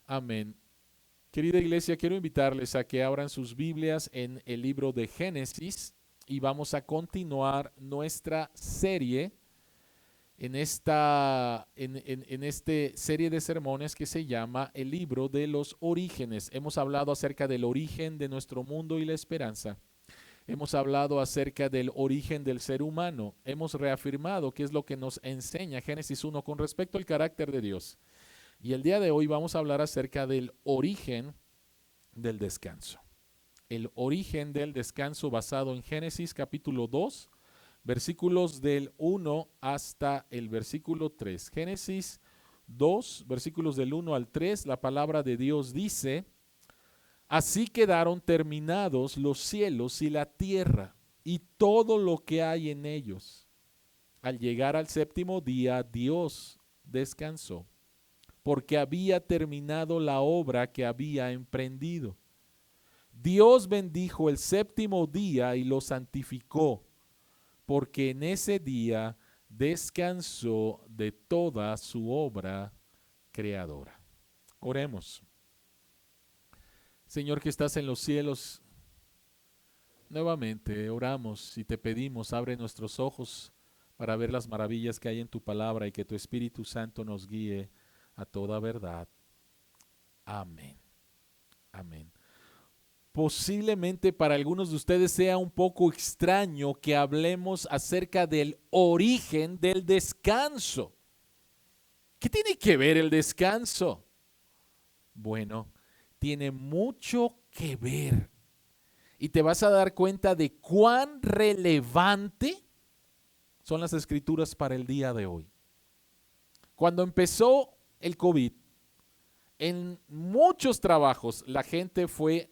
Amén. Querida iglesia, quiero invitarles a que abran sus Biblias en el libro de Génesis y vamos a continuar nuestra serie en este serie de sermones que se llama el libro de los orígenes. Hemos hablado acerca del origen de nuestro mundo y la esperanza. Hemos hablado acerca del origen del ser humano. Hemos reafirmado qué es lo que nos enseña Génesis 1 con respecto al carácter de Dios. Y el día de hoy vamos a hablar acerca del origen del descanso. El origen del descanso basado en Génesis capítulo 2, versículos del 1 hasta el versículo 3. Génesis 2, versículos del 1 al 3, la palabra de Dios dice: así quedaron terminados los cielos y la tierra y todo lo que hay en ellos. Al llegar al séptimo día, Dios descansó, porque había terminado la obra que había emprendido. Dios bendijo el séptimo día y lo santificó, porque en ese día descansó de toda su obra creadora. Oremos. Señor que estás en los cielos, nuevamente oramos y te pedimos, abre nuestros ojos para ver las maravillas que hay en tu palabra y que tu Espíritu Santo nos guíe a toda verdad. Amén. Amén. Posiblemente para algunos de ustedes sea un poco extraño que hablemos acerca del origen del descanso. ¿Qué tiene que ver el descanso? Bueno, tiene mucho que ver y te vas a dar cuenta de cuán relevante son las escrituras para el día de hoy. Cuando empezó el COVID, en muchos trabajos la gente fue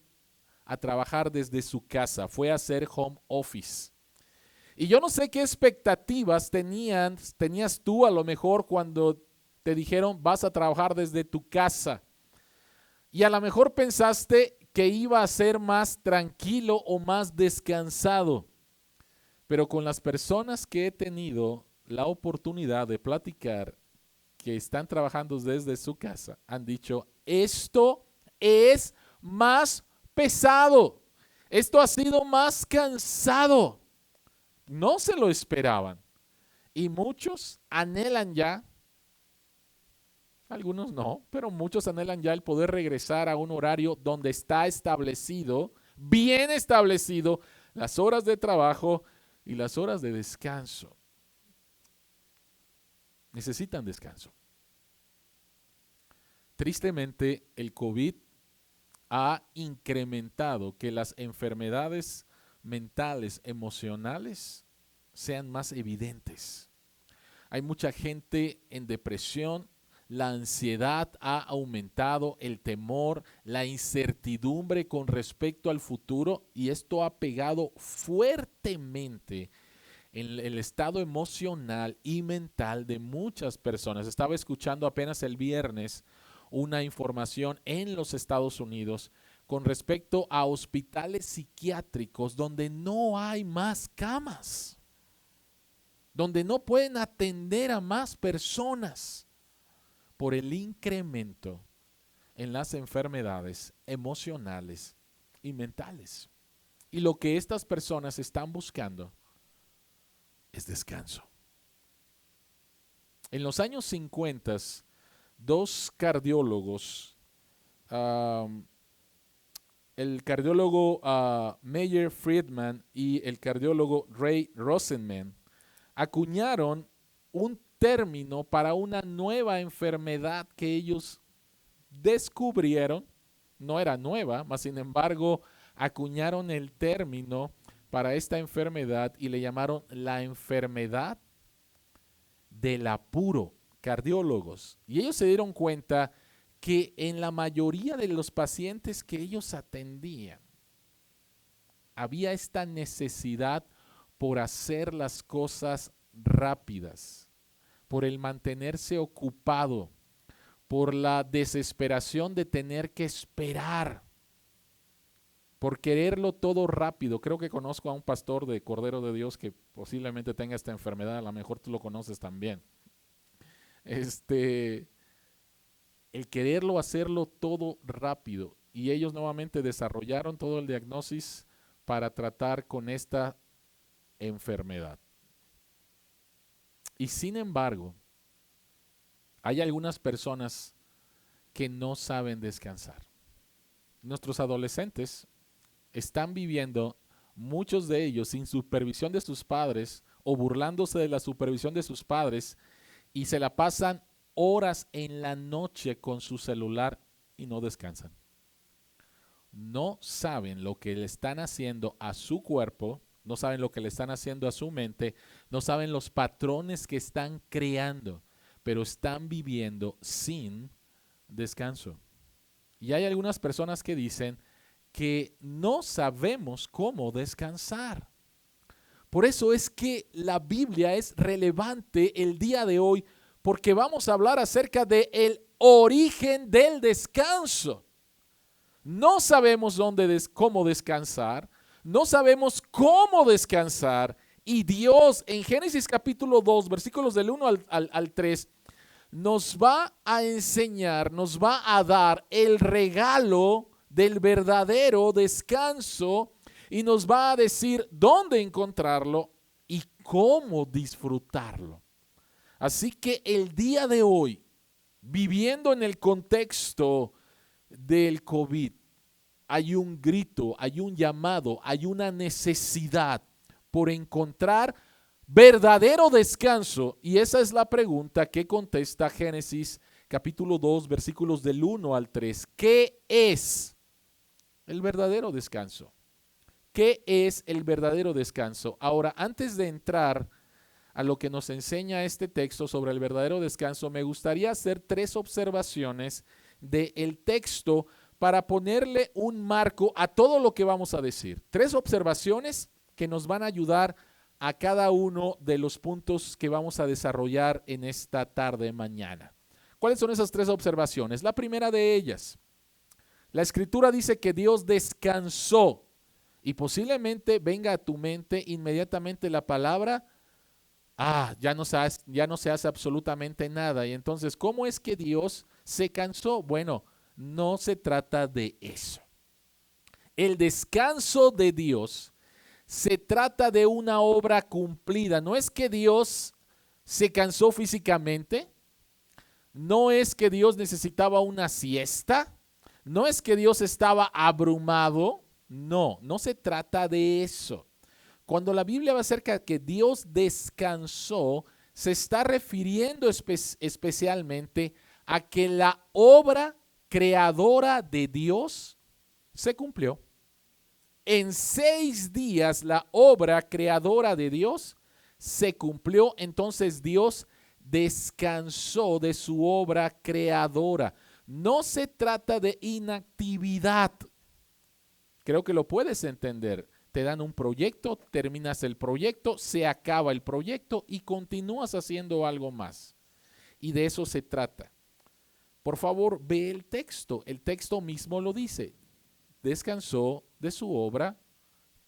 a trabajar desde su casa, fue a hacer home office. Y yo no sé qué expectativas tenías tú a lo mejor cuando te dijeron vas a trabajar desde tu casa. Y a lo mejor pensaste que iba a ser más tranquilo o más descansado. Pero con las personas que he tenido la oportunidad de platicar que están trabajando desde su casa, han dicho, esto es más pesado. Esto ha sido más cansado. No se lo esperaban. Y muchos anhelan ya, algunos no, pero muchos anhelan ya el poder regresar a un horario donde está establecido, bien establecido, las horas de trabajo y las horas de descanso. Necesitan descanso. Tristemente, el COVID ha incrementado que las enfermedades mentales, emocionales, sean más evidentes. Hay mucha gente en depresión, la ansiedad ha aumentado, el temor, la incertidumbre con respecto al futuro, y esto ha pegado fuertemente en el estado emocional y mental de muchas personas. Estaba escuchando apenas el viernes una información en los Estados Unidos con respecto a hospitales psiquiátricos donde no hay más camas, donde no pueden atender a más personas por el incremento en las enfermedades emocionales y mentales. Y lo que estas personas están buscando es descanso. En los años 50, dos cardiólogos, um, el cardiólogo Meyer Friedman y el cardiólogo Ray Rosenman, acuñaron un término para una nueva enfermedad que ellos descubrieron. No era nueva, mas sin embargo acuñaron el término para esta enfermedad y le llamaron la enfermedad del apuro. Cardiólogos. Y ellos se dieron cuenta que en la mayoría de los pacientes que ellos atendían había esta necesidad por hacer las cosas rápidas, por el mantenerse ocupado, por la desesperación de tener que esperar, por quererlo todo rápido. Creo que conozco a un pastor de Cordero de Dios que posiblemente tenga esta enfermedad, a lo mejor tú lo conoces también. Este, el quererlo hacerlo todo rápido. Y ellos nuevamente desarrollaron todo el diagnóstico para tratar con esta enfermedad. Y sin embargo, hay algunas personas que no saben descansar. Nuestros adolescentes están viviendo, muchos de ellos, sin supervisión de sus padres o burlándose de la supervisión de sus padres, y se la pasan horas en la noche con su celular y no descansan. No saben lo que le están haciendo a su cuerpo, no saben lo que le están haciendo a su mente, no saben los patrones que están creando, pero están viviendo sin descanso. Y hay algunas personas que dicen que no sabemos cómo descansar. Por eso es que la Biblia es relevante el día de hoy, porque vamos a hablar acerca del origen del descanso. No sabemos cómo descansar, no sabemos cómo descansar, y Dios en Génesis capítulo 2, versículos del 1 al 3, nos va a enseñar, nos va a dar el regalo del verdadero descanso y nos va a decir dónde encontrarlo y cómo disfrutarlo. Así que el día de hoy, viviendo en el contexto del COVID, hay un grito, hay un llamado, hay una necesidad por encontrar verdadero descanso. Y esa es la pregunta que contesta Génesis capítulo 2, versículos del 1 al 3. ¿Qué es el verdadero descanso? ¿Qué es el verdadero descanso? Ahora, antes de entrar a lo que nos enseña este texto sobre el verdadero descanso, me gustaría hacer 3 observaciones del texto para ponerle un marco a todo lo que vamos a decir. 3 observaciones que nos van a ayudar a cada uno de los puntos que vamos a desarrollar en esta tarde mañana. ¿Cuáles son esas 3 observaciones? La primera de ellas, la Escritura dice que Dios descansó, y posiblemente venga a tu mente inmediatamente la palabra, ya no se hace absolutamente nada. Y entonces, ¿cómo es que Dios se cansó? Bueno, no se trata de eso. El descanso de Dios se trata de una obra cumplida. No es que Dios se cansó físicamente, no es que Dios necesitaba una siesta, no es que Dios estaba abrumado, no se trata de eso. Cuando la Biblia va acerca de que Dios descansó, se está refiriendo especialmente a que la obra creadora de Dios se cumplió. En 6 días la obra creadora de Dios se cumplió, entonces Dios descansó de su obra creadora. No se trata de inactividad. Creo que lo puedes entender. Te dan un proyecto, terminas el proyecto, se acaba el proyecto y continúas haciendo algo más. Y de eso se trata. Por favor, ve el texto mismo lo dice. Descansó de su obra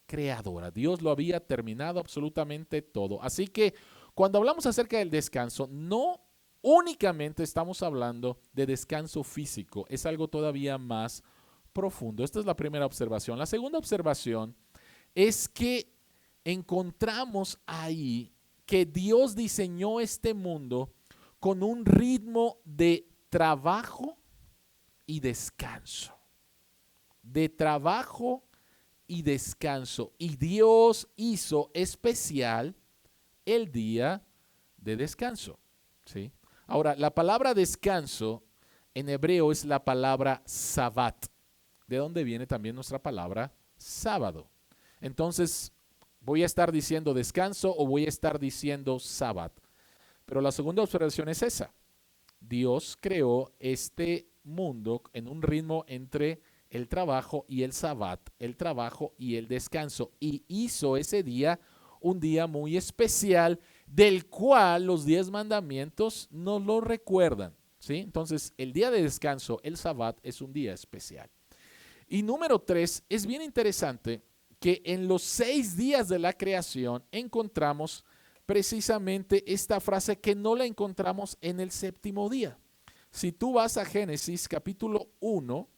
creadora. Dios lo había terminado absolutamente todo. Así que cuando hablamos acerca del descanso, no únicamente estamos hablando de descanso físico, es algo todavía más profundo. Esta es la primera observación. La segunda observación es que encontramos ahí que Dios diseñó este mundo con un ritmo de trabajo y descanso. De trabajo y descanso. Y Dios hizo especial el día de descanso. ¿Sí? Ahora, la palabra descanso en hebreo es la palabra sabbat, de donde viene también nuestra palabra sábado. Entonces, voy a estar diciendo descanso o voy a estar diciendo sabbat. Pero la segunda observación es esa. Dios creó este mundo en un ritmo entre el trabajo y el sabbat, el trabajo y el descanso, y hizo ese día un día muy especial del cual los 10 mandamientos nos lo recuerdan, ¿sí? Entonces, el día de descanso, el sabbat, es un día especial. Y número 3, es bien interesante que en los 6 días de la creación encontramos precisamente esta frase que no la encontramos en el 7º día. si tú vas a Génesis capítulo 1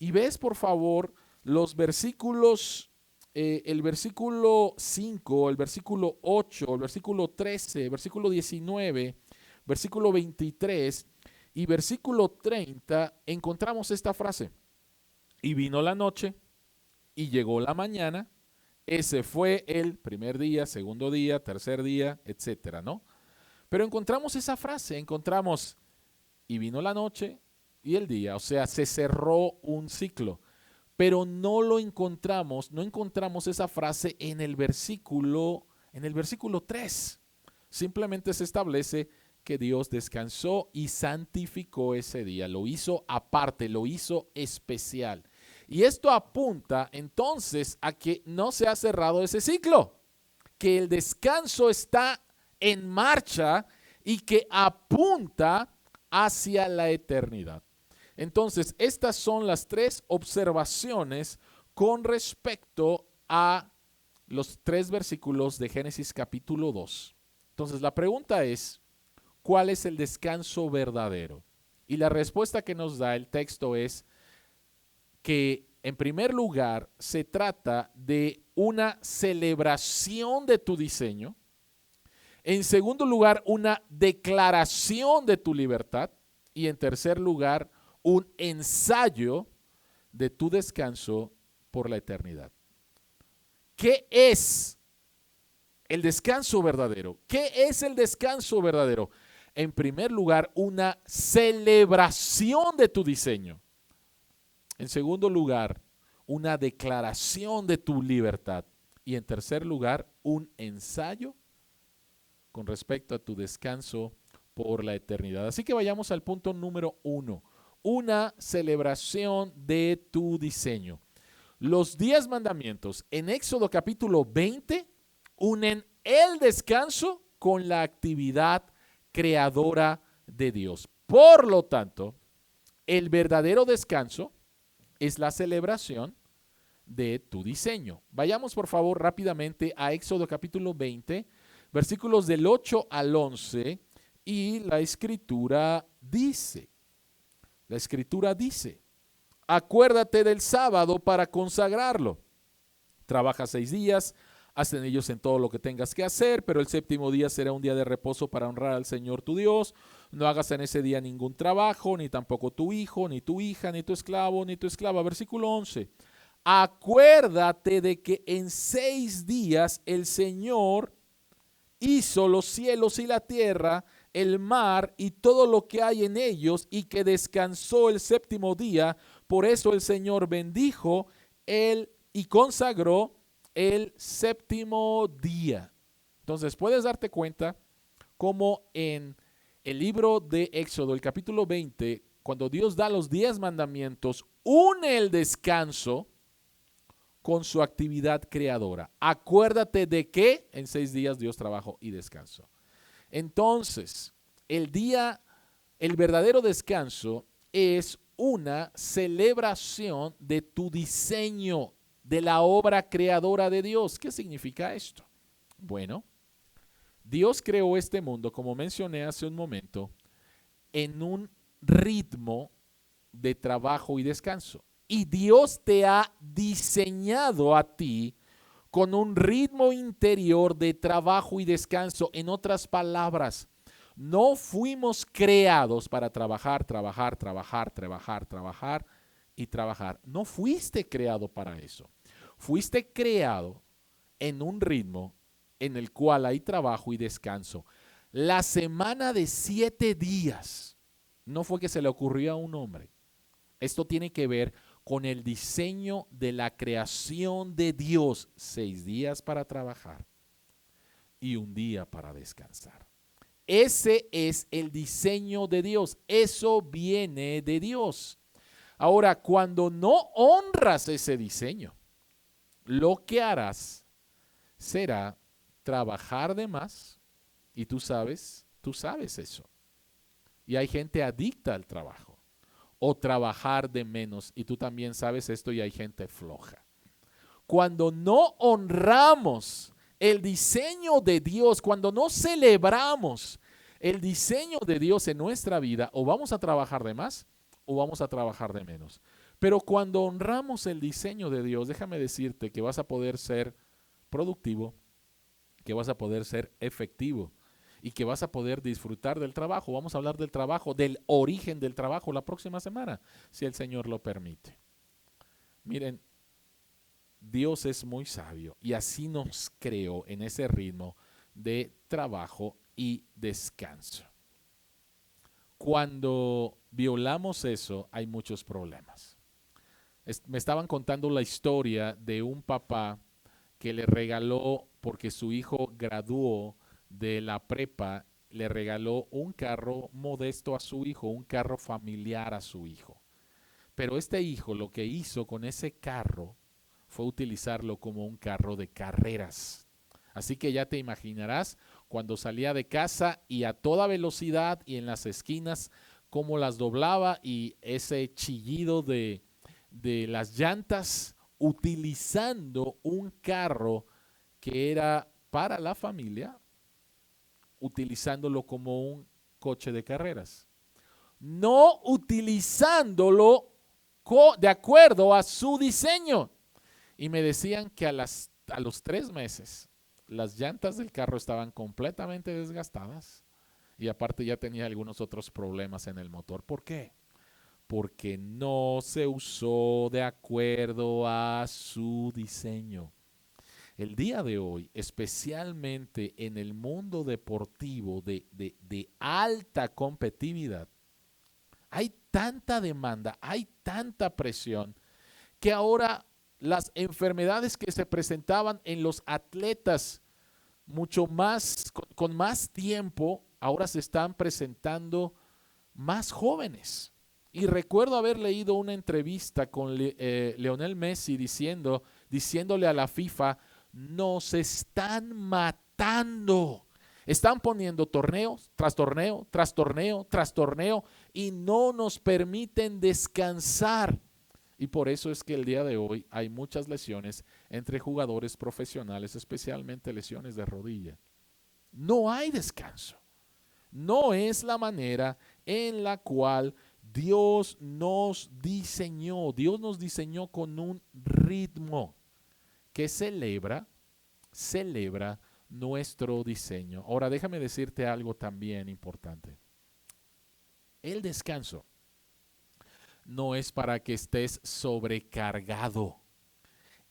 y ves por favor los versículos, el versículo 5, el versículo 8, el versículo 13, el versículo 19, versículo 23 y versículo 30, encontramos esta frase. Y vino la noche y llegó la mañana. Ese fue el primer día, segundo día, tercer día, etcétera, ¿no? Pero encontramos esa frase, encontramos y vino la noche y el día, o sea, se cerró un ciclo. Pero no lo encontramos, no encontramos esa frase en el versículo 3. Simplemente se establece que Dios descansó y santificó ese día, lo hizo aparte, lo hizo especial. Y esto apunta entonces a que no se ha cerrado ese ciclo, que el descanso está en marcha y que apunta hacia la eternidad. Entonces, estas son las 3 observaciones con respecto a los 3 versículos de Génesis capítulo 2. Entonces, la pregunta es, ¿cuál es el descanso verdadero? Y la respuesta que nos da el texto es que, en primer lugar, se trata de una celebración de tu diseño. En segundo lugar, una declaración de tu libertad. Y en tercer lugar, un ensayo de tu descanso por la eternidad. ¿Qué es el descanso verdadero? ¿Qué es el descanso verdadero? En primer lugar, una celebración de tu diseño. En segundo lugar, una declaración de tu libertad. Y en tercer lugar, un ensayo con respecto a tu descanso por la eternidad. Así que vayamos al punto número 1. Una celebración de tu diseño. Los 10 mandamientos en Éxodo capítulo 20 unen el descanso con la actividad creadora de Dios. Por lo tanto, el verdadero descanso es la celebración de tu diseño. Vayamos por favor rápidamente a Éxodo capítulo 20, versículos del 8 al 11, y la escritura dice, acuérdate del sábado para consagrarlo. Trabaja 6 días, haz en ellos en todo lo que tengas que hacer, pero el séptimo día será un día de reposo para honrar al Señor tu Dios. No hagas en ese día ningún trabajo, ni tampoco tu hijo, ni tu hija, ni tu esclavo, ni tu esclava. Versículo 11. Acuérdate de que en 6 días el Señor hizo los cielos y la tierra, el mar y todo lo que hay en ellos, y que descansó el séptimo día. Por eso el Señor bendijo él y consagró el séptimo día. Entonces puedes darte cuenta cómo en el libro de Éxodo, el capítulo 20, cuando Dios da los 10 mandamientos, une el descanso con su actividad creadora. Acuérdate de que en 6 días Dios trabajó y descansó. Entonces, el verdadero descanso es una celebración de tu diseño, de la obra creadora de Dios. ¿Qué significa esto? Bueno, Dios creó este mundo, como mencioné hace un momento, en un ritmo de trabajo y descanso. Y Dios te ha diseñado a ti con un ritmo interior de trabajo y descanso. En otras palabras, no fuimos creados para trabajar y trabajar. No fuiste creado para eso. Fuiste creado en un ritmo en el cual hay trabajo y descanso. La semana de 7 días no fue que se le ocurrió a un hombre. Esto tiene que ver con el diseño de la creación de Dios. 6 días para trabajar y 1 día para descansar. Ese es el diseño de Dios. Eso viene de Dios. Ahora, cuando no honras ese diseño, lo que harás será trabajar de más. Y tú sabes eso. Y hay gente adicta al trabajo. O trabajar de menos. Y tú también sabes esto y hay gente floja. Cuando no honramos el diseño de Dios, cuando no celebramos el diseño de Dios en nuestra vida, o vamos a trabajar de más o vamos a trabajar de menos. Pero cuando honramos el diseño de Dios, déjame decirte que vas a poder ser productivo, que vas a poder ser efectivo y que vas a poder disfrutar del trabajo. Vamos a hablar del trabajo, del origen del trabajo la próxima semana, si el Señor lo permite. Miren, Dios es muy sabio y así nos creó en ese ritmo de trabajo y descanso. Cuando violamos eso, hay muchos problemas. Me estaban contando la historia de un papá que le regaló, porque su hijo graduó de la prepa, le regaló un carro modesto a su hijo, un carro familiar a su hijo. Pero este hijo lo que hizo con ese carro fue utilizarlo como un carro de carreras. Así que ya te imaginarás cuando salía de casa y a toda velocidad y en las esquinas cómo las doblaba y ese chillido de las llantas utilizando un carro que era para la familia, utilizándolo como un coche de carreras. No utilizándolo de acuerdo a su diseño. Y me decían que a los 3 meses las llantas del carro estaban completamente desgastadas y aparte ya tenía algunos otros problemas en el motor. ¿Por qué? Porque no se usó de acuerdo a su diseño. El día de hoy, especialmente en el mundo deportivo de alta competitividad, hay tanta demanda, hay tanta presión, que ahora las enfermedades que se presentaban en los atletas mucho más, con más tiempo, ahora se están presentando más jóvenes. Y recuerdo haber leído una entrevista con Lionel Messi diciéndole a la FIFA, nos están matando. Están poniendo torneo tras torneo, tras torneo, tras torneo y no nos permiten descansar. Y por eso es que el día de hoy hay muchas lesiones entre jugadores profesionales, especialmente lesiones de rodilla. No hay descanso. No es la manera en la cual Dios nos diseñó. Dios nos diseñó con un ritmo que celebra nuestro diseño. Ahora déjame decirte algo también importante. El descanso no es para que estés sobrecargado.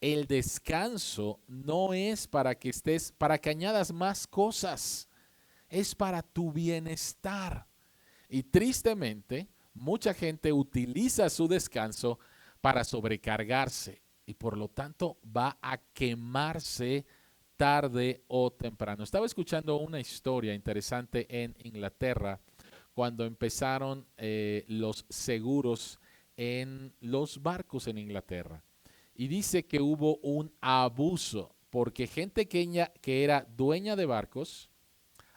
El descanso no es para que añadas más cosas. Es para tu bienestar. Y tristemente, mucha gente utiliza su descanso para sobrecargarse y por lo tanto va a quemarse tarde o temprano. Estaba escuchando una historia interesante en Inglaterra cuando empezaron los seguros en los barcos en Inglaterra. Y dice que hubo un abuso porque gente que era dueña de barcos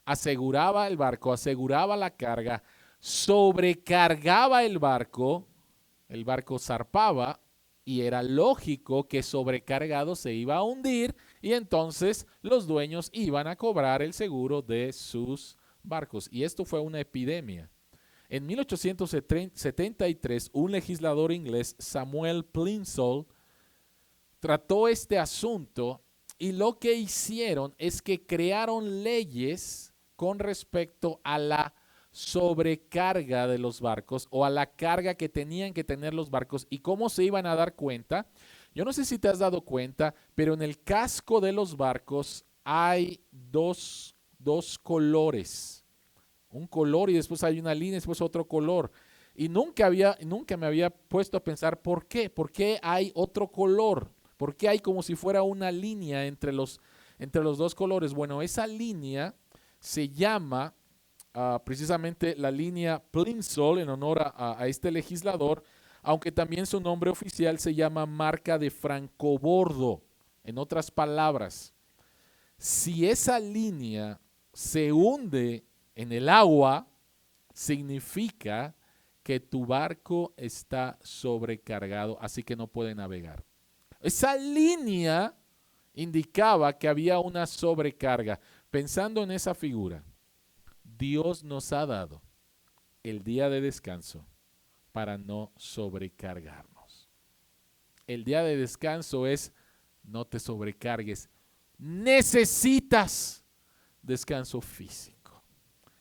aseguraba el barco, aseguraba la carga, sobrecargaba el barco zarpaba y era lógico que sobrecargado se iba a hundir y entonces los dueños iban a cobrar el seguro de sus barcos. Y esto fue una epidemia. En 1873, un legislador inglés, Samuel Plimsoll, trató este asunto y lo que hicieron es que crearon leyes con respecto a la sobrecarga de los barcos o a la carga que tenían que tener los barcos y cómo se iban a dar cuenta. Yo no sé si te has dado cuenta, pero en el casco de los barcos hay dos colores. Un color y después hay una línea y después otro color. Y nunca me había puesto a pensar ¿por qué? ¿Por qué hay otro color? ¿Por qué hay como si fuera una línea entre los dos colores? Bueno, esa línea se llama precisamente la línea Plimsoll en honor a este legislador, aunque también su nombre oficial se llama marca de francobordo. En otras palabras, si esa línea se hunde en el agua, significa que tu barco está sobrecargado, así que no puede navegar. Esa línea indicaba que había una sobrecarga. Pensando en esa figura, Dios nos ha dado el día de descanso para no sobrecargarnos. El día de descanso es no te sobrecargues. Necesitas descanso físico.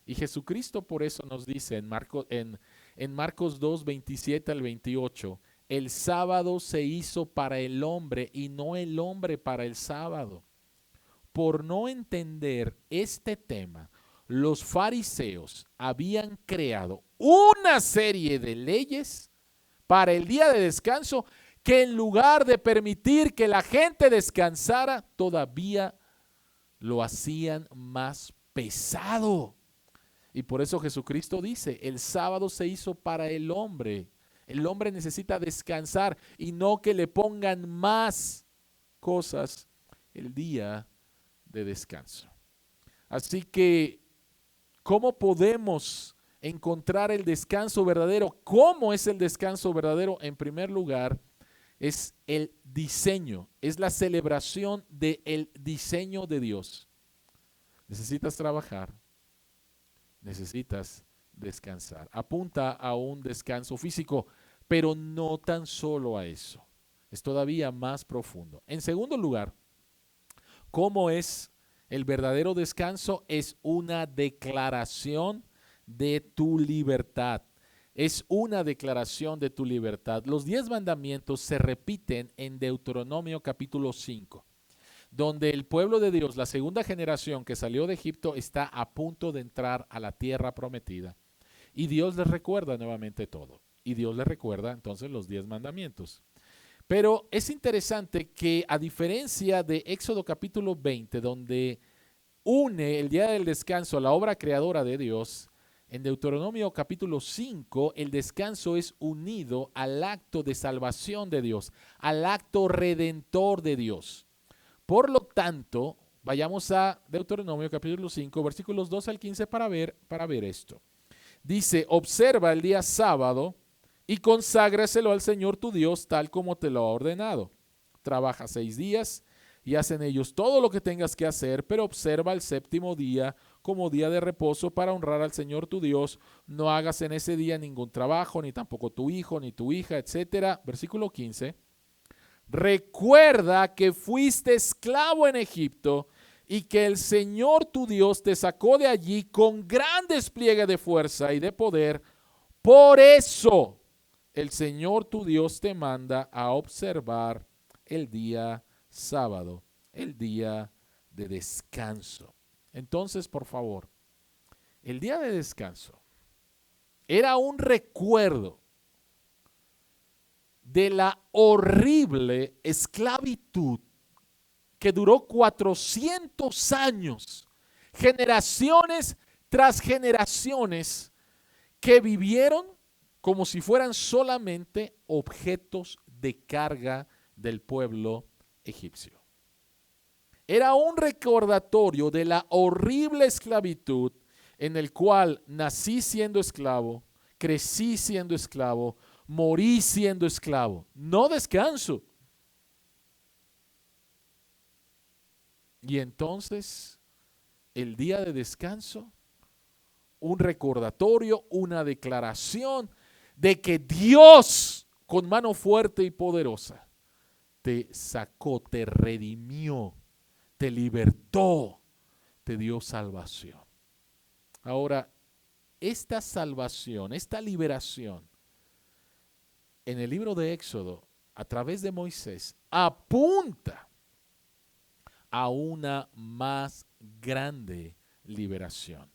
Y Jesucristo por eso nos dice en Marcos 2, 27 al 28, el sábado se hizo para el hombre y no el hombre para el sábado. Por no entender este tema, los fariseos habían creado una serie de leyes para el día de descanso que en lugar de permitir que la gente descansara, todavía lo hacían más pesado. Y por eso Jesucristo dice, el sábado se hizo para el hombre. El hombre necesita descansar y no que le pongan más cosas el día de descanso. Así que, ¿cómo podemos encontrar el descanso verdadero? ¿Cómo es el descanso verdadero? En primer lugar, es el diseño, es la celebración del diseño de Dios. Necesitas trabajar, necesitas descansar. Apunta a un descanso físico, pero no tan solo a eso. Es todavía más profundo. En segundo lugar, ¿cómo es el verdadero descanso? Es una declaración de tu libertad. Es una declaración de tu libertad. Los 10 mandamientos se repiten en Deuteronomio capítulo 5, donde el pueblo de Dios, la segunda generación que salió de Egipto, está a punto de entrar a la tierra prometida. Y Dios les recuerda nuevamente todo. Y Dios les recuerda entonces los 10 mandamientos. Pero es interesante que a diferencia de Éxodo capítulo 20, donde une el día del descanso a la obra creadora de Dios, en Deuteronomio capítulo 5, el descanso es unido al acto de salvación de Dios, al acto redentor de Dios. Por lo tanto, vayamos a Deuteronomio capítulo 5, versículos 2 al 15 para ver esto. Dice, observa el día sábado y conságraselo al Señor tu Dios tal como te lo ha ordenado. Trabaja 6 días y haz en ellos todo lo que tengas que hacer, pero observa el séptimo día como día de reposo para honrar al Señor tu Dios. No hagas en ese día ningún trabajo, ni tampoco tu hijo, ni tu hija, etc. Versículo 15. Recuerda que fuiste esclavo en Egipto y que el Señor tu Dios te sacó de allí con gran despliegue de fuerza y de poder. Por eso el Señor tu Dios te manda a observar el día sábado, el día de descanso. Entonces, por favor, el día de descanso era un recuerdo de la horrible esclavitud que duró 400 años, generaciones tras generaciones, que vivieron como si fueran solamente objetos de carga del pueblo egipcio. Era un recordatorio de la horrible esclavitud en el cual nací siendo esclavo, crecí siendo esclavo, morí siendo esclavo. No descanso. Y entonces, el día de descanso, un recordatorio, una declaración de que Dios, con mano fuerte y poderosa, te sacó, te redimió, te libertó, te dio salvación. Ahora, esta salvación, esta liberación, en el libro de Éxodo, a través de Moisés, apunta a una más grande liberación.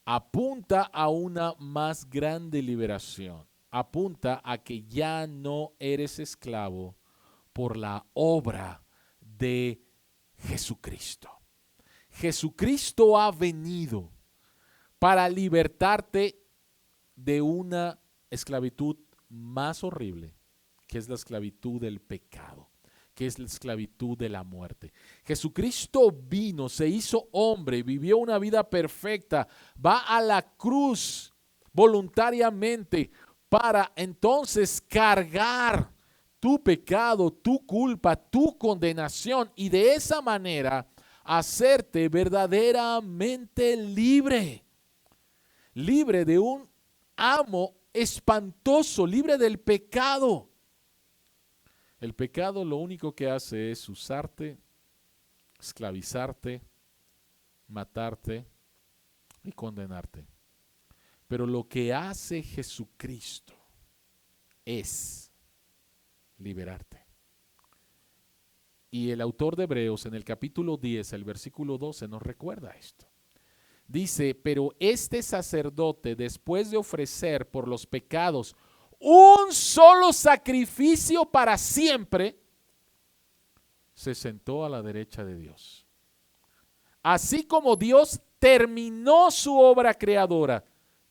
Apunta a una más grande liberación. Apunta a que ya no eres esclavo por la obra de Jesucristo. Jesucristo ha venido para libertarte de una esclavitud más horrible, que es la esclavitud del pecado, que es la esclavitud de la muerte. Jesucristo vino, se hizo hombre, vivió una vida perfecta, va a la cruz voluntariamente para entonces cargar tu pecado, tu culpa, tu condenación y de esa manera hacerte verdaderamente libre. libre de un amo espantoso, libre del pecado. El pecado lo único que hace es usarte, esclavizarte, matarte y condenarte. Pero lo que hace Jesucristo es liberarte. Y el autor de Hebreos en el capítulo 10, el versículo 12 nos recuerda esto. Dice, pero este sacerdote, después de ofrecer por los pecados un solo sacrificio para siempre, se sentó a la derecha de Dios. Así como Dios terminó su obra creadora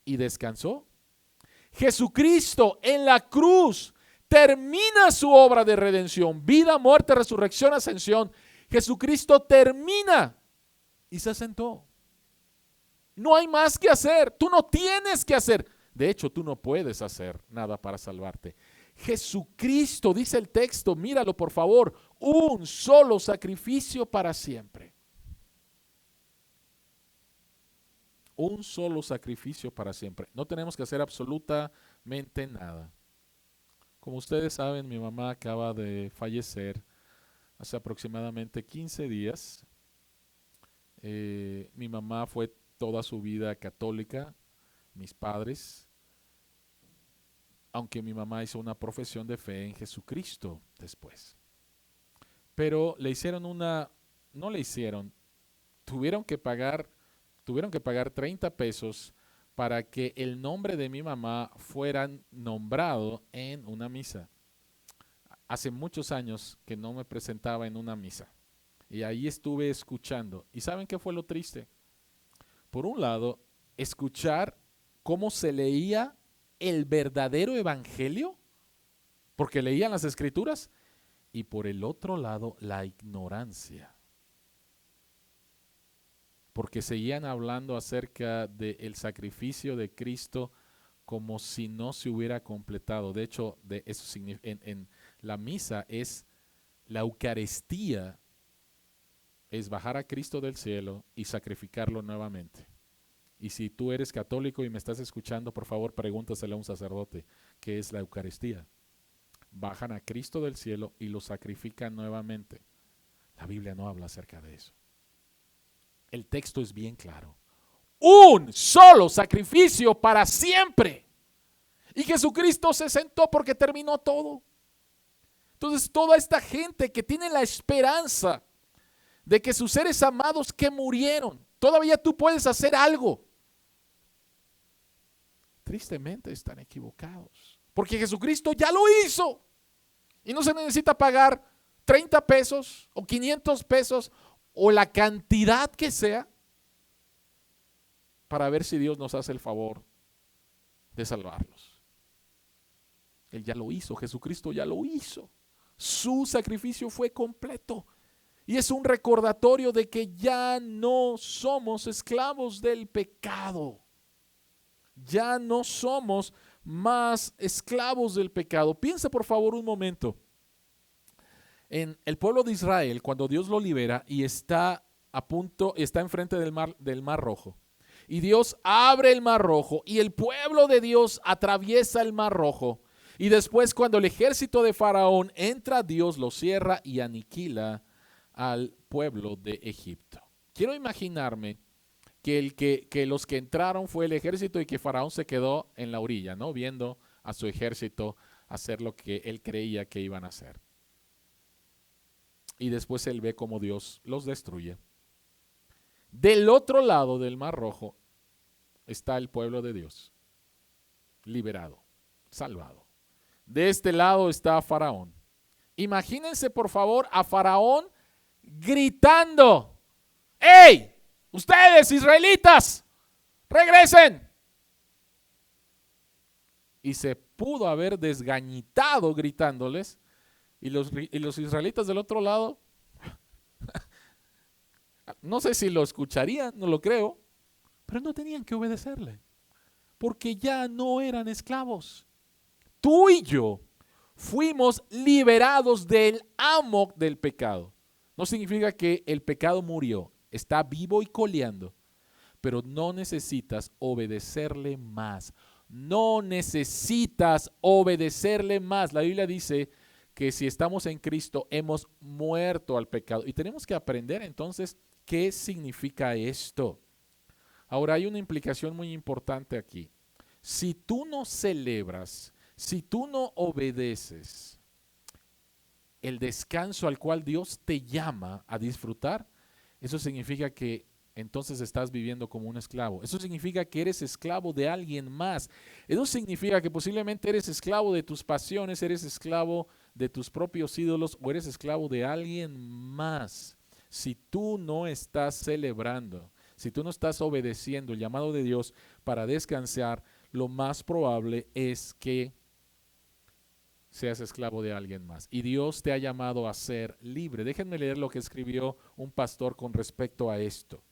y descansó, Jesucristo en la cruz termina su obra de redención, vida, muerte, resurrección, ascensión. Jesucristo termina y se sentó. No hay más que hacer, tú no tienes que hacer. De hecho, tú no puedes hacer nada para salvarte. Jesucristo, dice el texto, míralo por favor, un solo sacrificio para siempre. Un solo sacrificio para siempre. No tenemos que hacer absolutamente nada. Como ustedes saben, mi mamá acaba de fallecer hace aproximadamente 15 días. Mi mamá fue toda su vida católica, mis padres, aunque mi mamá hizo una profesión de fe en Jesucristo después. Pero tuvieron que pagar 30 pesos para que el nombre de mi mamá fuera nombrado en una misa. Hace muchos años que no me presentaba en una misa. Y ahí estuve escuchando. ¿Y saben qué fue lo triste? Por un lado, escuchar cómo se leía el verdadero evangelio, porque leían las escrituras, y por el otro lado, la ignorancia. Porque seguían hablando acerca del sacrificio de Cristo como si no se hubiera completado. De hecho, en la misa es la Eucaristía, es bajar a Cristo del cielo y sacrificarlo nuevamente. Y si tú eres católico y me estás escuchando, por favor, pregúntasele a un sacerdote qué es la Eucaristía. Bajan a Cristo del cielo y lo sacrifican nuevamente. La Biblia no habla acerca de eso. El texto es bien claro. Un solo sacrificio para siempre. Y Jesucristo se sentó porque terminó todo. Entonces toda esta gente que tiene la esperanza de que sus seres amados que murieron, todavía tú puedes hacer algo. Tristemente están equivocados. Porque Jesucristo ya lo hizo. Y no se necesita pagar 30 pesos o 500 pesos o la cantidad que sea para ver si Dios nos hace el favor de salvarlos. Él ya lo hizo, Jesucristo ya lo hizo. Su sacrificio fue completo. Y es un recordatorio de que ya no somos esclavos del pecado. Ya no somos más esclavos del pecado. Piensa por favor un momento en el pueblo de Israel cuando Dios lo libera y está enfrente del mar Rojo. Y Dios abre el mar Rojo y el pueblo de Dios atraviesa el mar Rojo. Y después cuando el ejército de Faraón entra, Dios lo cierra y aniquila al pueblo de Egipto. Quiero imaginarme que los que entraron fue el ejército y que Faraón se quedó en la orilla, ¿no? Viendo a su ejército hacer lo que él creía que iban a hacer. Y después él ve cómo Dios los destruye. Del otro lado del Mar Rojo está el pueblo de Dios, liberado, salvado. De este lado está Faraón. Imagínense por favor a Faraón gritando: ¡Ey! Ustedes, israelitas, regresen. Y se pudo haber desgañitado gritándoles. Y los israelitas del otro lado, no sé si lo escucharían, no lo creo, pero no tenían que obedecerle, porque ya no eran esclavos. Tú y yo fuimos liberados del amo del pecado. No significa que el pecado murió, está vivo y coleando, pero no necesitas obedecerle más. No necesitas obedecerle más. La Biblia dice que si estamos en Cristo hemos muerto al pecado. Y tenemos que aprender entonces qué significa esto. Ahora hay una implicación muy importante aquí. Si tú no celebras, si tú no obedeces el descanso al cual Dios te llama a disfrutar, eso significa que entonces estás viviendo como un esclavo. Eso significa que eres esclavo de alguien más. Eso significa que posiblemente eres esclavo de tus pasiones, eres esclavo de tus propios ídolos o eres esclavo de alguien más. Si tú no estás celebrando, si tú no estás obedeciendo el llamado de Dios para descansar, lo más probable es que seas esclavo de alguien más. Y Dios te ha llamado a ser libre. Déjenme leer lo que escribió un pastor con respecto a esto.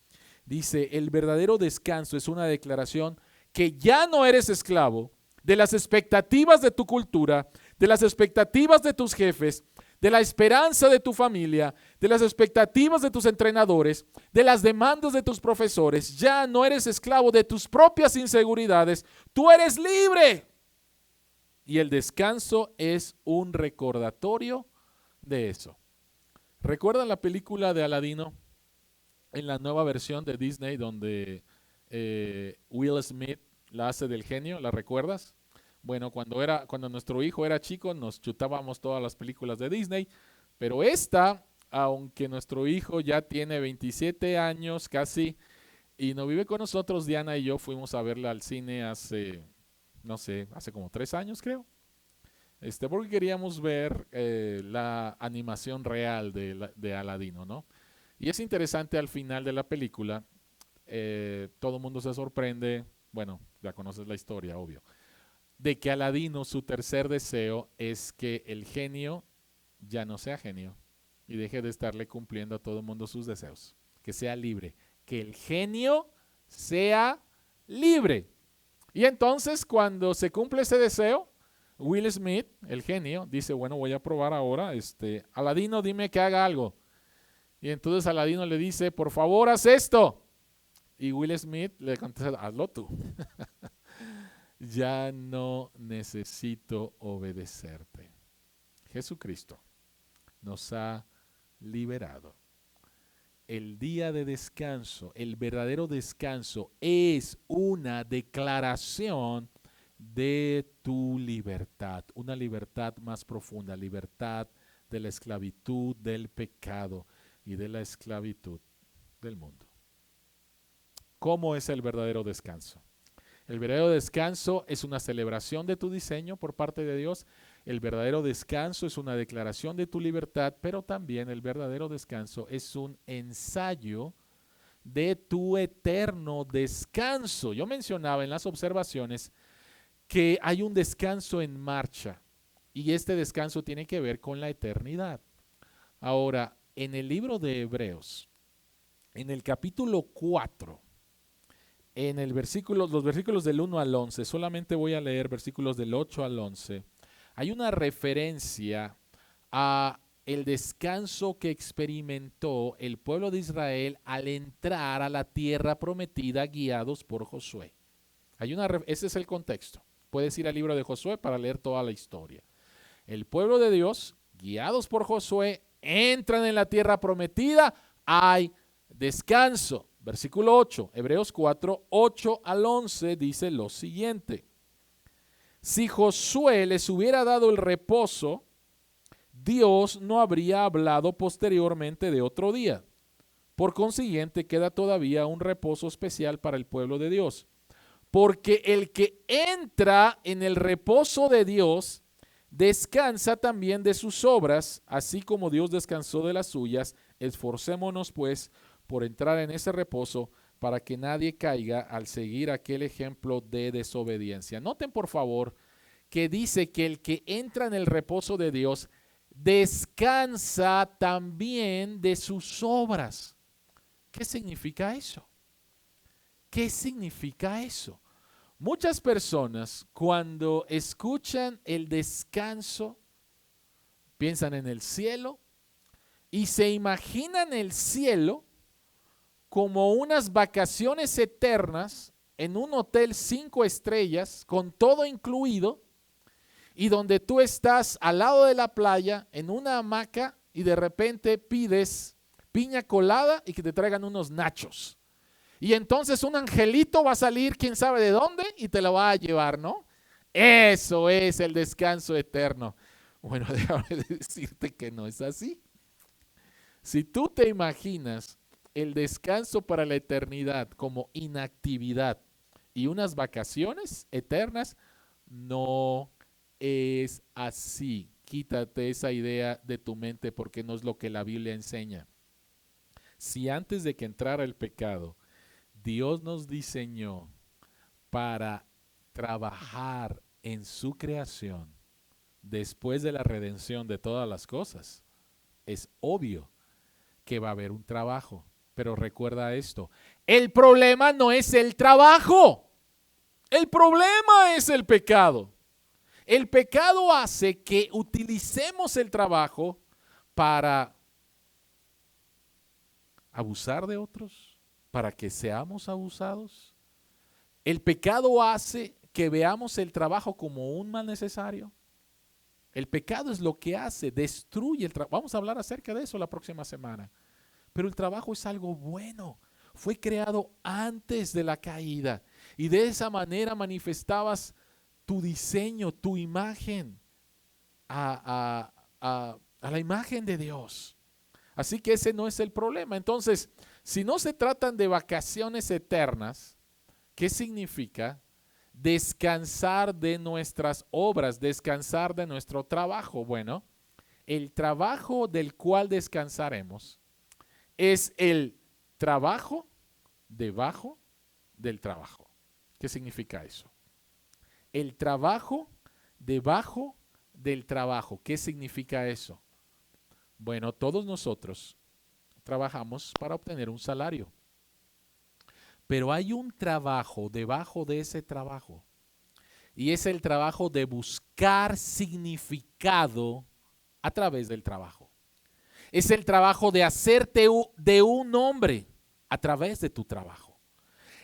Dice, el verdadero descanso es una declaración que ya no eres esclavo de las expectativas de tu cultura, de las expectativas de tus jefes, de la esperanza de tu familia, de las expectativas de tus entrenadores, de las demandas de tus profesores. Ya no eres esclavo de tus propias inseguridades. Tú eres libre. Y el descanso es un recordatorio de eso. ¿Recuerdan la película de Aladino en la nueva versión de Disney donde Will Smith la hace del genio? ¿La recuerdas? Bueno, cuando nuestro hijo era chico nos chutábamos todas las películas de Disney, pero esta, aunque nuestro hijo ya tiene 27 años casi y no vive con nosotros, Diana y yo fuimos a verla al cine hace, no sé, hace como 3 años creo. Porque queríamos ver la animación real de Aladino, ¿no? Y es interesante al final de la película, todo el mundo se sorprende, bueno, ya conoces la historia, obvio, de que Aladino, su tercer deseo es que el genio ya no sea genio y deje de estarle cumpliendo a todo el mundo sus deseos, que sea libre, que el genio sea libre. Y entonces cuando se cumple ese deseo, Will Smith, el genio, dice, bueno, voy a probar ahora, Aladino, dime que haga algo. Y entonces Aladino le dice, por favor, haz esto. Y Will Smith le contesta, hazlo tú. Ya no necesito obedecerte. Jesucristo nos ha liberado. El día de descanso, el verdadero descanso, es una declaración de tu libertad, una libertad más profunda, libertad de la esclavitud del pecado y de la esclavitud del mundo. ¿Cómo es el verdadero descanso? El verdadero descanso es una celebración de tu diseño por parte de Dios. El verdadero descanso es una declaración de tu libertad, pero también el verdadero descanso es un ensayo de tu eterno descanso. Yo mencionaba en las observaciones que hay un descanso en marcha y este descanso tiene que ver con la eternidad. Ahora, en el libro de Hebreos, en el capítulo 4, en los versículos del 1 al 11, solamente voy a leer versículos del 8 al 11, hay una referencia a el descanso que experimentó el pueblo de Israel al entrar a la tierra prometida guiados por Josué. Ese es el contexto. Puedes ir al libro de Josué para leer toda la historia. El pueblo de Dios, guiados por Josué, entran en la tierra prometida, hay descanso. Versículo 8, Hebreos 4, 8 al 11 dice lo siguiente. Si Josué les hubiera dado el reposo, Dios no habría hablado posteriormente de otro día. Por consiguiente, queda todavía un reposo especial para el pueblo de Dios. Porque el que entra en el reposo de Dios descansa también de sus obras, así como Dios descansó de las suyas. Esforcémonos pues por entrar en ese reposo para que nadie caiga al seguir aquel ejemplo de desobediencia. Noten por favor que dice que el que entra en el reposo de Dios descansa también de sus obras. ¿Qué significa eso? ¿Qué significa eso? Muchas personas cuando escuchan el descanso piensan en el cielo y se imaginan el cielo como unas vacaciones eternas en un hotel 5 estrellas con todo incluido y donde tú estás al lado de la playa en una hamaca y de repente pides piña colada y que te traigan unos nachos. Y entonces un angelito va a salir, quién sabe de dónde, y te lo va a llevar, ¿no? Eso es el descanso eterno. Bueno, déjame decirte que no es así. Si tú te imaginas el descanso para la eternidad como inactividad y unas vacaciones eternas, no es así. Quítate esa idea de tu mente porque no es lo que la Biblia enseña. Si antes de que entrara el pecado, Dios nos diseñó para trabajar en su creación después de la redención de todas las cosas, es obvio que va a haber un trabajo. Pero recuerda esto, el problema no es el trabajo, el problema es el pecado. El pecado hace que utilicemos el trabajo para abusar de otros, para que seamos abusados. El pecado hace que veamos el trabajo como un mal necesario. El pecado es lo que hace, destruye el trabajo. Vamos a hablar acerca de eso la próxima semana. Pero el trabajo es algo bueno. Fue creado antes de la caída. Y de esa manera manifestabas tu diseño, tu imagen a la imagen de Dios. Así que ese no es el problema. Entonces, si no se tratan de vacaciones eternas, ¿qué significa? Descansar de nuestras obras, descansar de nuestro trabajo. Bueno, el trabajo del cual descansaremos es el trabajo debajo del trabajo. ¿Qué significa eso? El trabajo debajo del trabajo. ¿Qué significa eso? Bueno, todos nosotros trabajamos para obtener un salario. Pero hay un trabajo debajo de ese trabajo. Y es el trabajo de buscar significado a través del trabajo. Es el trabajo de hacerte de un hombre a través de tu trabajo.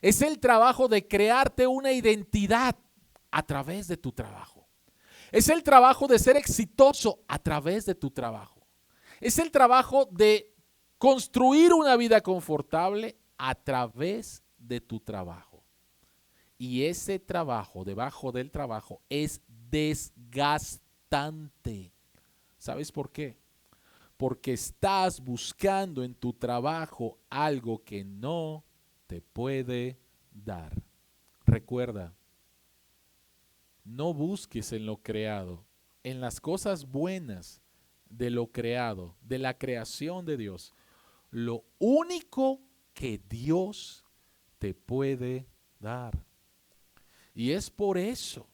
Es el trabajo de crearte una identidad a través de tu trabajo. Es el trabajo de ser exitoso a través de tu trabajo. Es el trabajo de construir una vida confortable a través de tu trabajo. Y ese trabajo, debajo del trabajo, es desgastante. ¿Sabes por qué? Porque estás buscando en tu trabajo algo que no te puede dar. Recuerda, no busques en lo creado, en las cosas buenas de lo creado, de la creación de Dios. Lo único que Dios te puede dar. Y es por eso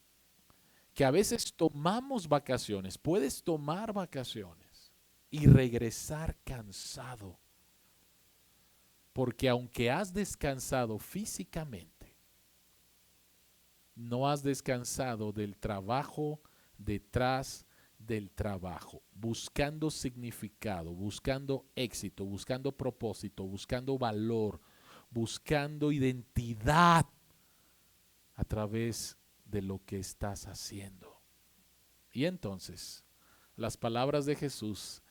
que a veces tomamos vacaciones. Puedes tomar vacaciones y regresar cansado. Porque aunque has descansado físicamente, no has descansado del trabajo detrás del trabajo, buscando significado, buscando éxito, buscando propósito, buscando valor, buscando identidad a través de lo que estás haciendo. Y entonces, las palabras de Jesús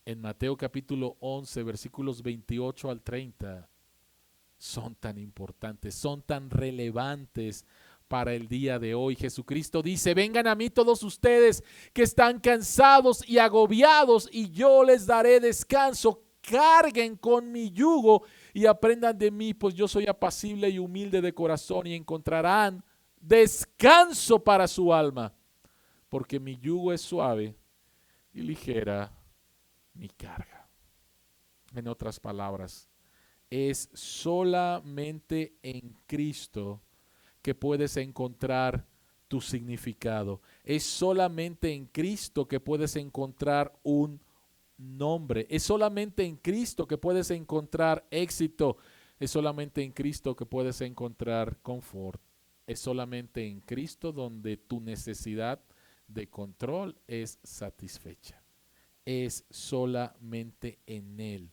en Mateo capítulo 11, versículos 28 al 30, son tan importantes, son tan relevantes para el día de hoy. Jesucristo dice: vengan a mí todos ustedes que están cansados y agobiados, y yo les daré descanso. Carguen con mi yugo y aprendan de mí, pues yo soy apacible y humilde de corazón, y encontrarán descanso para su alma, porque mi yugo es suave y ligera mi carga. En otras palabras, es solamente en Cristo que puedes encontrar tu significado. Es solamente en Cristo que puedes encontrar un nombre. Es solamente en Cristo que puedes encontrar éxito. Es solamente en Cristo que puedes encontrar confort. Es solamente en Cristo donde tu necesidad de control es satisfecha. Es solamente en Él.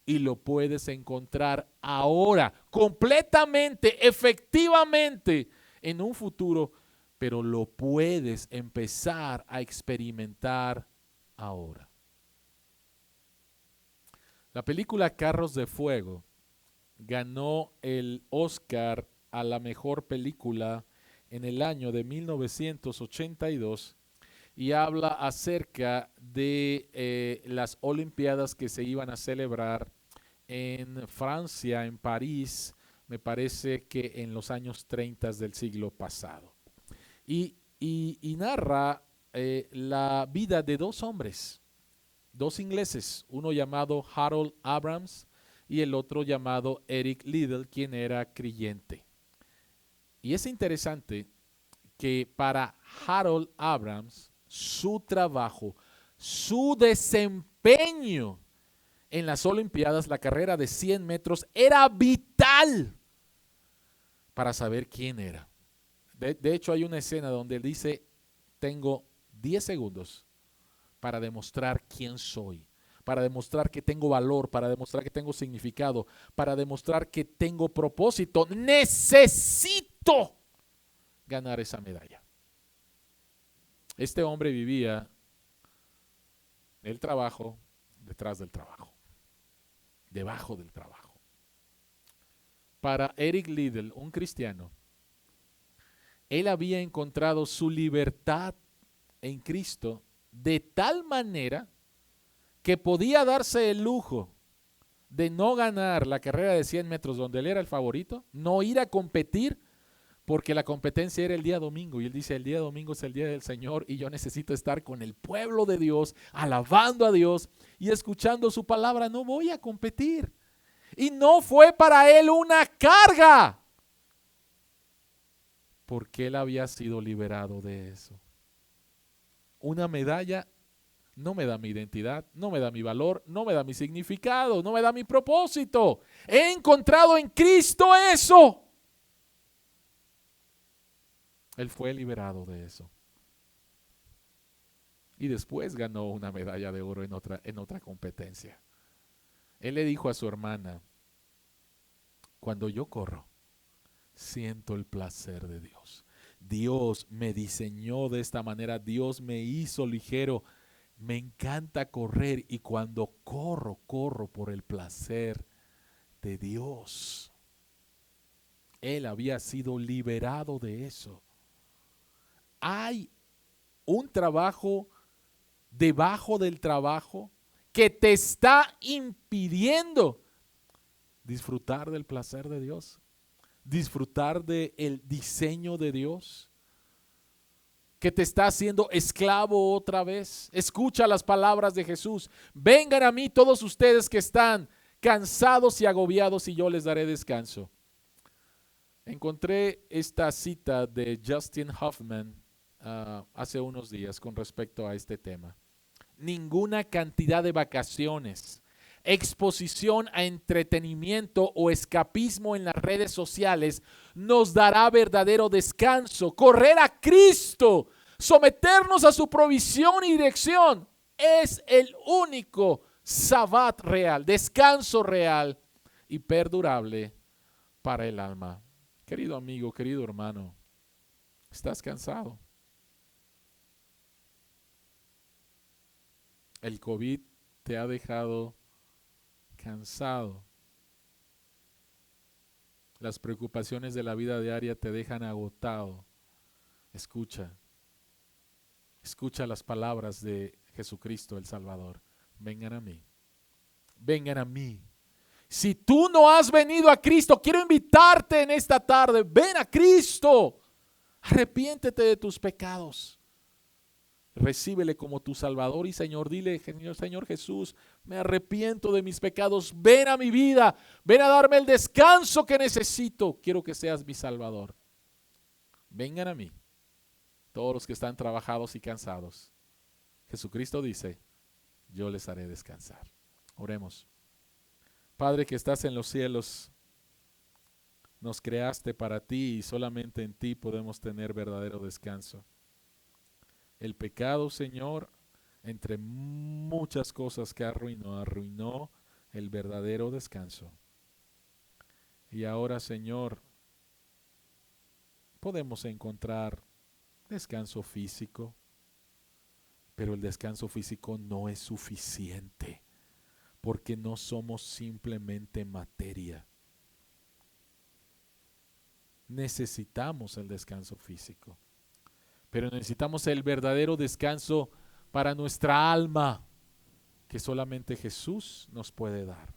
y lo puedes encontrar ahora, completamente, efectivamente, en un futuro, pero lo puedes empezar a experimentar ahora. La película Carros de Fuego ganó el Oscar a la mejor película en el año de 1982 y habla acerca de las Olimpiadas que se iban a celebrar en Francia, en París, me parece que en los años 30 del siglo pasado. Y narra la vida de dos hombres, dos ingleses, uno llamado Harold Abrams y el otro llamado Eric Liddell, quien era creyente. Y es interesante que para Harold Abrams, su trabajo, su desempeño en las Olimpiadas, la carrera de 100 metros, era vital para saber quién era. De hecho, hay una escena donde él dice, tengo 10 segundos para demostrar quién soy, para demostrar que tengo valor, para demostrar que tengo significado, para demostrar que tengo propósito. Necesito ganar esa medalla. Este hombre vivía el trabajo detrás del trabajo, debajo del trabajo. Para Eric Liddell, un cristiano, él había encontrado su libertad en Cristo de tal manera que podía darse el lujo de no ganar la carrera de 100 metros donde él era el favorito, no ir a competir porque la competencia era el día domingo y él dice, el día domingo es el día del Señor y yo necesito estar con el pueblo de Dios, alabando a Dios y escuchando su palabra, no voy a competir. Y no fue para él una carga, porque él había sido liberado de eso. Una medalla no me da mi identidad, no me da mi valor, no me da mi significado, no me da mi propósito. He encontrado en Cristo eso. Él fue liberado de eso. Y después ganó una medalla de oro en otra competencia. Él le dijo a su hermana, cuando yo corro, siento el placer de Dios. Dios me diseñó de esta manera, Dios me hizo ligero. Me encanta correr y cuando corro, corro por el placer de Dios. Él había sido liberado de eso. Hay un trabajo debajo del trabajo que te está impidiendo disfrutar del placer de Dios, disfrutar del diseño de Dios, que te está haciendo esclavo otra vez. Escucha las palabras de Jesús. Vengan a mí todos ustedes que están cansados y agobiados y yo les daré descanso. Encontré esta cita de Justin Hoffman hace unos días con respecto a este tema. Ninguna cantidad de vacaciones, exposición a entretenimiento o escapismo en las redes sociales nos dará verdadero descanso. Correr a Cristo, someternos a su provisión y dirección es el único sabbat real, descanso real y perdurable para el alma. Querido amigo, querido hermano, ¿estás cansado? El COVID te ha dejado cansado. Las preocupaciones de la vida diaria te dejan agotado. Escucha las palabras de Jesucristo el Salvador. Vengan a mí. Vengan a mí. Si tú no has venido a Cristo, quiero invitarte en esta tarde. Ven a Cristo. Arrepiéntete de tus pecados. Recíbele como tu Salvador y Señor. Dile, Señor Jesús, me arrepiento de mis pecados. Ven a mi vida. Ven a darme el descanso que necesito. Quiero que seas mi Salvador. Vengan a mí, todos los que están trabajados y cansados. Jesucristo dice, yo les haré descansar. Oremos. Padre que estás en los cielos, nos creaste para ti y solamente en ti podemos tener verdadero descanso. El pecado, Señor, entre muchas cosas que arruinó el verdadero descanso. Y ahora, Señor, podemos encontrar descanso físico, pero el descanso físico no es suficiente, porque no somos simplemente materia. Necesitamos el descanso físico, pero necesitamos el verdadero descanso para nuestra alma, que solamente Jesús nos puede dar.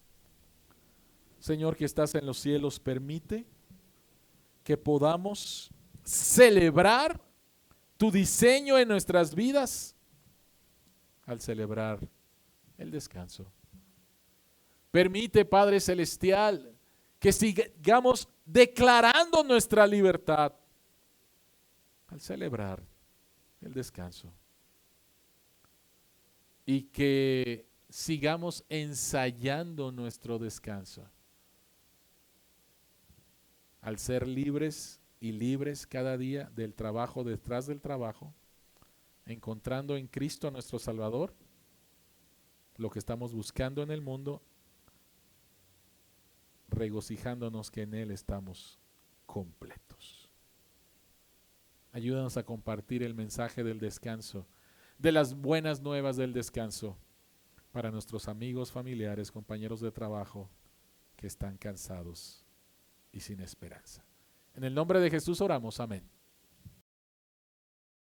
Señor que estás en los cielos, permite que podamos celebrar tu diseño en nuestras vidas al celebrar el descanso. Permite, Padre Celestial, que sigamos declarando nuestra libertad al celebrar el descanso. Y que sigamos ensayando nuestro descanso al ser libres y libres cada día del trabajo detrás del trabajo, encontrando en Cristo nuestro Salvador lo que estamos buscando en el mundo, regocijándonos que en Él estamos completos. Ayúdanos a compartir el mensaje del descanso, de las buenas nuevas del descanso, para nuestros amigos, familiares, compañeros de trabajo que están cansados y sin esperanza. En el nombre de Jesús oramos, amén.